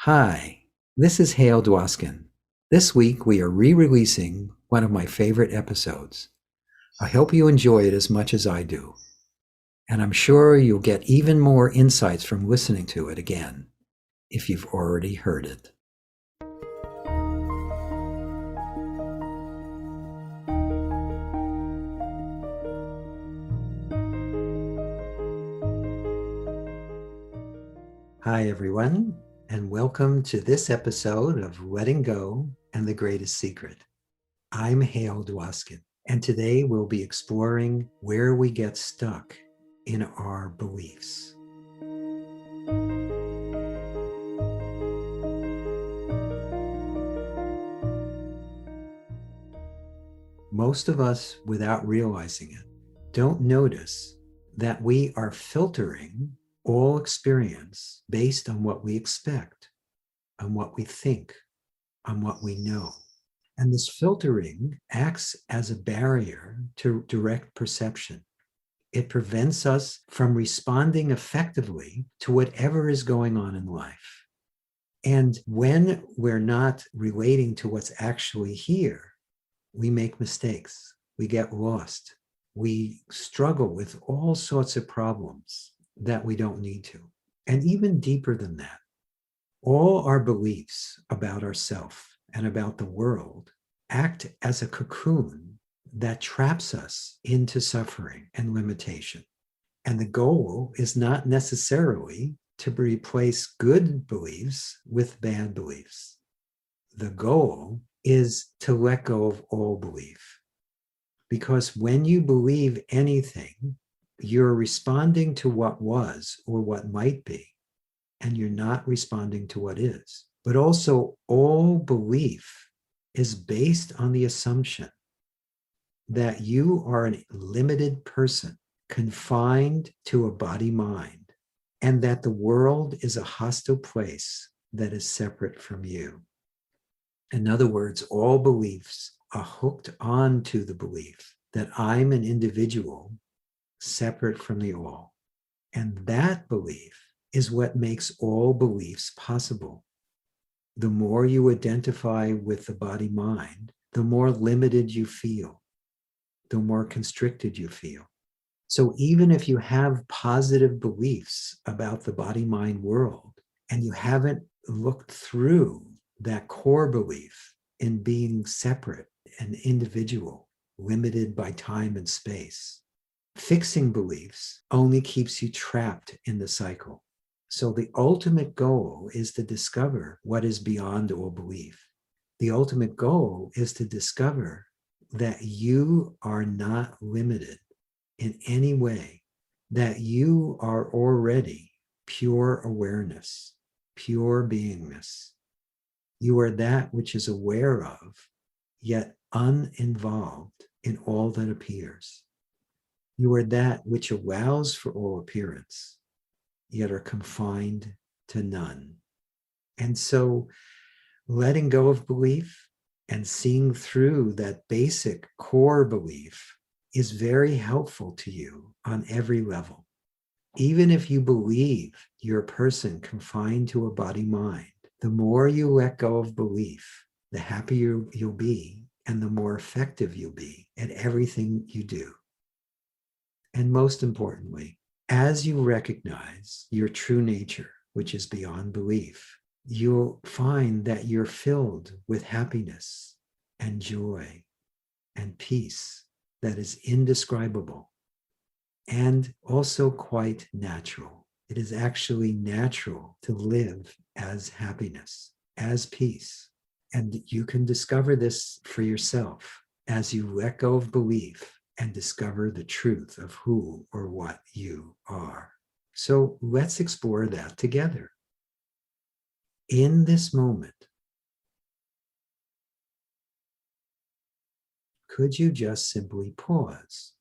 Hi, this is Hale Dwoskin. This week we are re-releasing one of my favorite episodes. I hope you enjoy it as much as I do, and I'm sure you'll get even more insights from listening to it again if you've already heard it. Hi everyone, and welcome to this episode of Letting Go and the Greatest Secret. I'm Hale Dwoskin, and today we'll be exploring where we get stuck in our beliefs. Most of us, without realizing it, don't notice that we are filtering all experience based on what we expect, on what we think, on what we know. And this filtering acts as a barrier to direct perception. It prevents us from responding effectively to whatever is going on in life. And when we're not relating to what's actually here, we make mistakes, we get lost, we struggle with all sorts of problems that we don't need to. And even deeper than that, all our beliefs about ourselves and about the world act as a cocoon that traps us into suffering and limitation. And the goal is not necessarily to replace good beliefs with bad beliefs. The goal is to let go of all belief. Because when you believe anything, you're responding to what was or what might be, and you're not responding to what is. But also, all belief is based on the assumption that you are a limited person confined to a body mind, and that the world is a hostile place that is separate from you. In other words, all beliefs are hooked on to the belief that I'm an individual separate from the all. And that belief is what makes all beliefs possible. The more you identify with the body mind, the more limited you feel, the more constricted you feel. So even if you have positive beliefs about the body mind world and you haven't looked through that core belief in being separate and individual, limited by time and space, fixing beliefs only keeps you trapped in the cycle. So the ultimate goal is to discover what is beyond all belief. The ultimate goal is to discover that you are not limited in any way, that you are already pure awareness, pure beingness. You are that which is aware of, yet uninvolved in all that appears. You are that which allows for all appearance, yet are confined to none. And so letting go of belief and seeing through that basic core belief is very helpful to you on every level. Even if you believe you're a person confined to a body mind, the more you let go of belief, the happier you'll be and the more effective you'll be at everything you do. And most importantly, as you recognize your true nature, which is beyond belief, you'll find that you're filled with happiness and joy and peace that is indescribable and also quite natural. It is actually natural to live as happiness, as peace. And you can discover this for yourself as you let go of belief and discover the truth of who or what you are. So let's explore that together. In this moment, could you just simply pause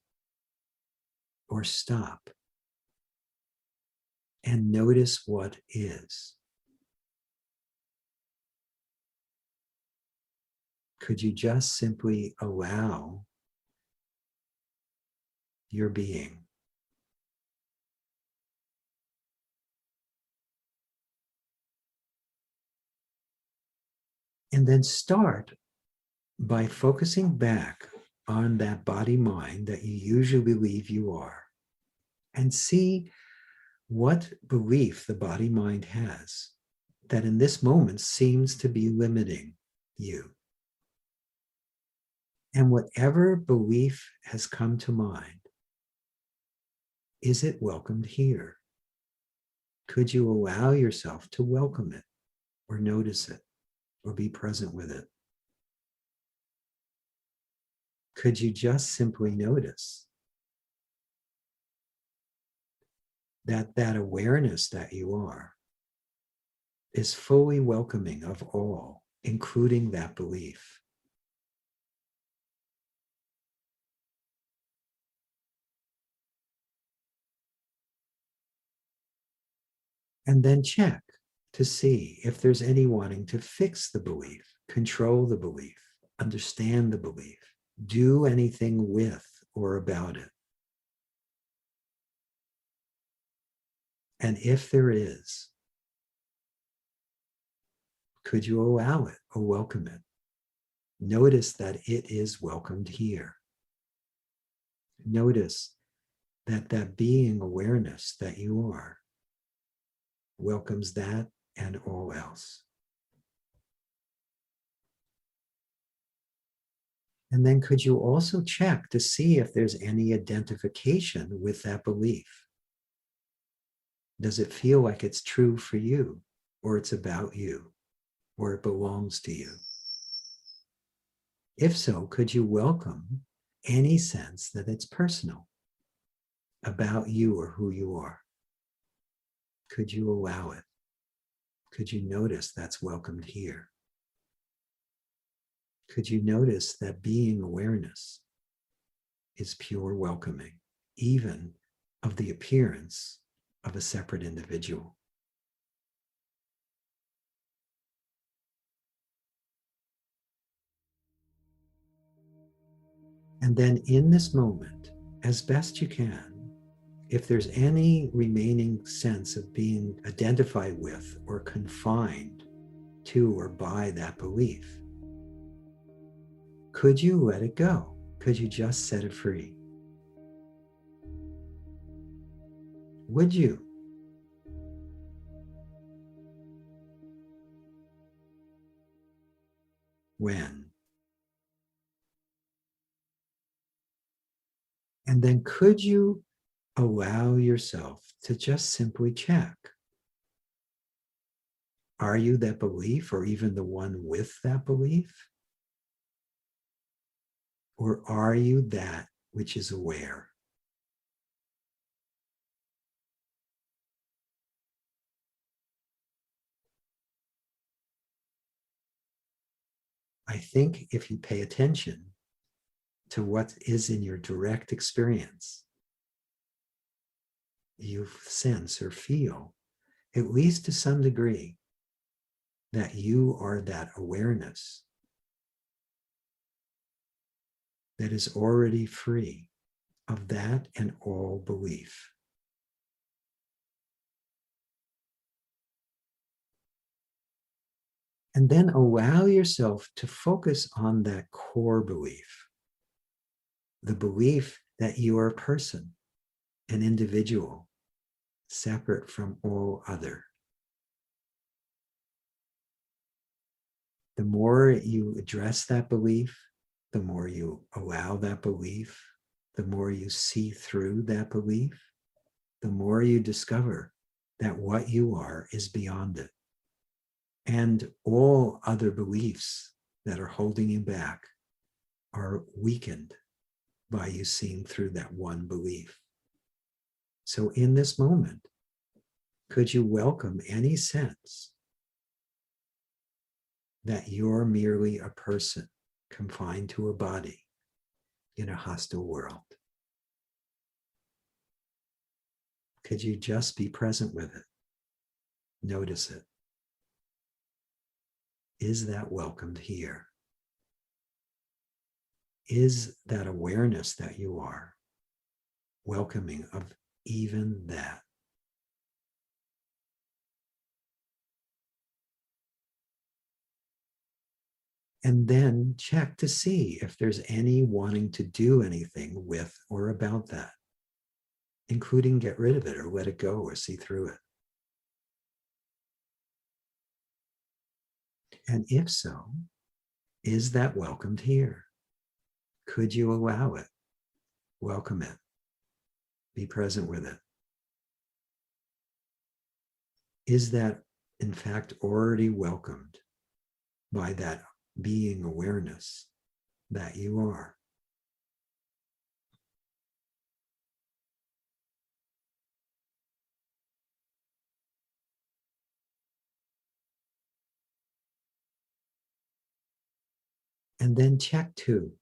or stop and notice what is? Could you just simply allow your being? And then start by focusing back on that body mind that you usually believe you are, and see what belief the body mind has that in this moment seems to be limiting you. And whatever belief has come to mind, is it welcomed here? Could you allow yourself to welcome it, or notice it, or be present with it? Could you just simply notice that that awareness that you are is fully welcoming of all, including that belief? And then check to see if there's any wanting to fix the belief, control the belief, understand the belief, do anything with or about it. And if there is, could you allow it or welcome it? Notice that it is welcomed here. Notice that that being awareness that you are welcomes that and all else. And then could you also check to see if there's any identification with that belief? Does it feel like it's true for you, or it's about you, or it belongs to you? If so, could you welcome any sense that it's personal, about you or who you are? Could you allow it? Could you notice that's welcomed here? Could you notice that being awareness is pure welcoming, even of the appearance of a separate individual? And then in this moment, as best you can, if there's any remaining sense of being identified with or confined to or by that belief, could you let it go? Could you just set it free? Would you? When? And then could you allow yourself to just simply check? Are you that belief, or even the one with that belief? Or are you that which is aware? I think if you pay attention to what is in your direct experience, you sense or feel, at least to some degree, that you are that awareness that is already free of that and all belief. And then allow yourself to focus on that core belief, the belief that you are a person, an individual, separate from all other. The more you address that belief, the more you allow that belief, the more you see through that belief, the more you discover that what you are is beyond it. And all other beliefs that are holding you back are weakened by you seeing through that one belief. So in this moment, could you welcome any sense that you're merely a person confined to a body in a hostile world? Could you just be present with it? Notice it. Is that welcomed here? Is that awareness that you are welcoming of even that? And then check to see if there's any wanting to do anything with or about that, including get rid of it or let it go or see through it. And if so, is that welcomed here? Could you allow it? Welcome it. Be present with it. Is that, in fact, already welcomed by that being awareness that you are? And then check too,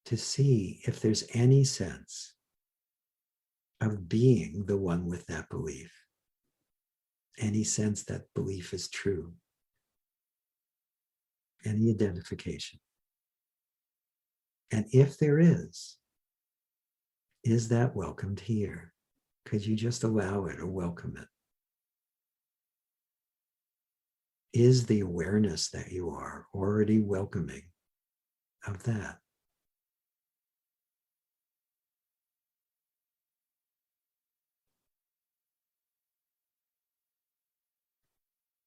to see if there's any sense of being the one with that belief, any sense that belief is true, any identification. And if there is that welcomed here? Could you just allow it or welcome it? Is the awareness that you are already welcoming of that?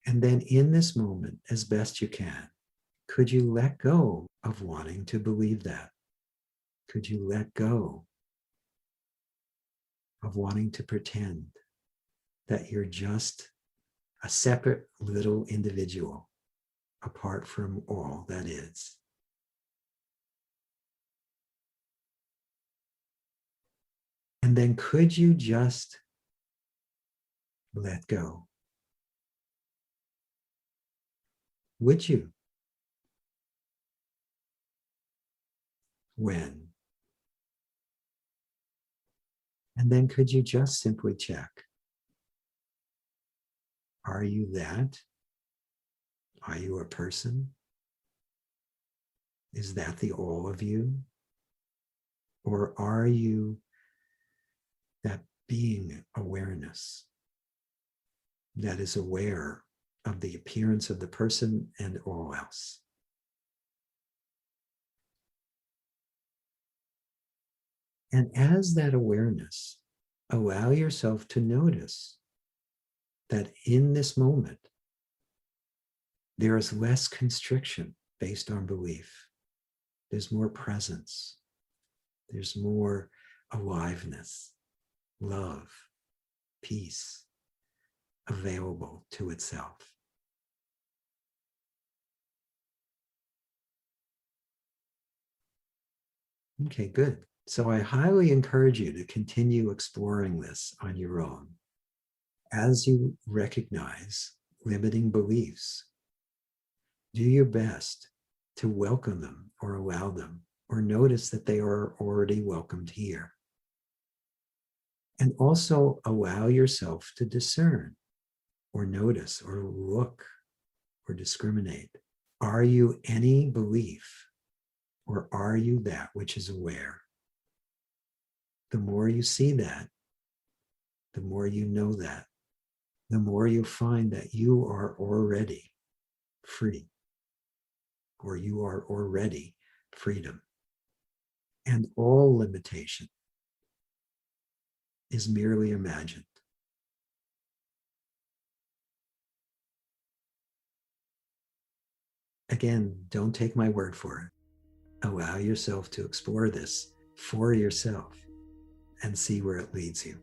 And then in this moment, as best you can, could you let go of wanting to believe that? Could you let go of wanting to pretend that you're just a separate little individual apart from all that is? And then could you just let go? Would you? When? And then could you just simply check? Are you that? Are you a person? Is that the all of you? Or are you that being awareness that is aware of the appearance of the person and all else? And as that awareness, allow yourself to notice that in this moment, there is less constriction based on belief. There's more presence. There's more aliveness, love, peace available to itself. Okay, good. So I highly encourage you to continue exploring this on your own. As you recognize limiting beliefs, do your best to welcome them or allow them, or notice that they are already welcomed here. And also allow yourself to discern or notice or look or discriminate. Are you any belief, or are you that which is aware? The more you see that, the more you know that, the more you find that you are already free, or you are already freedom. And all limitation is merely imagined. Again, don't take my word for it. Allow yourself to explore this for yourself and see where it leads you.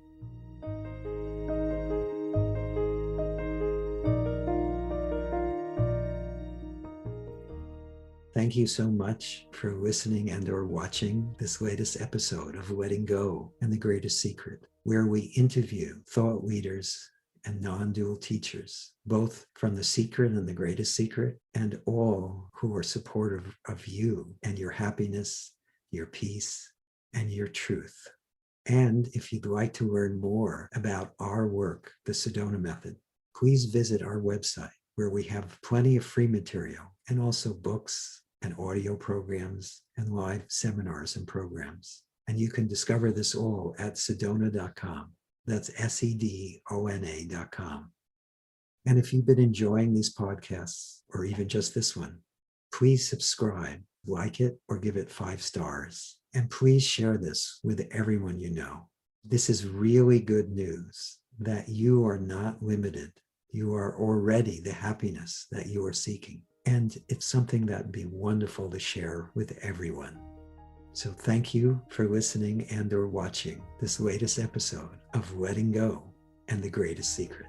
Thank you so much for listening and or watching this latest episode of Letting Go and the Greatest Secret, where we interview thought leaders and non-dual teachers, both from The Secret and the Greatest Secret, and all who are supportive of you and your happiness, your peace, and your truth. And if you'd like to learn more about our work, the Sedona Method, please visit our website, where we have plenty of free material and also books and audio programs and live seminars and programs. And you can discover this all at sedona.com. That's sedona.com. And if you've been enjoying these podcasts, or even just this one, Please subscribe, like it, or give it 5 stars. And please share this with everyone you know. This is really good news that you are not limited. You are already the happiness that you are seeking. And it's something that would be wonderful to share with everyone. So thank you for listening and or watching this latest episode of Letting Go and the Greatest Secret.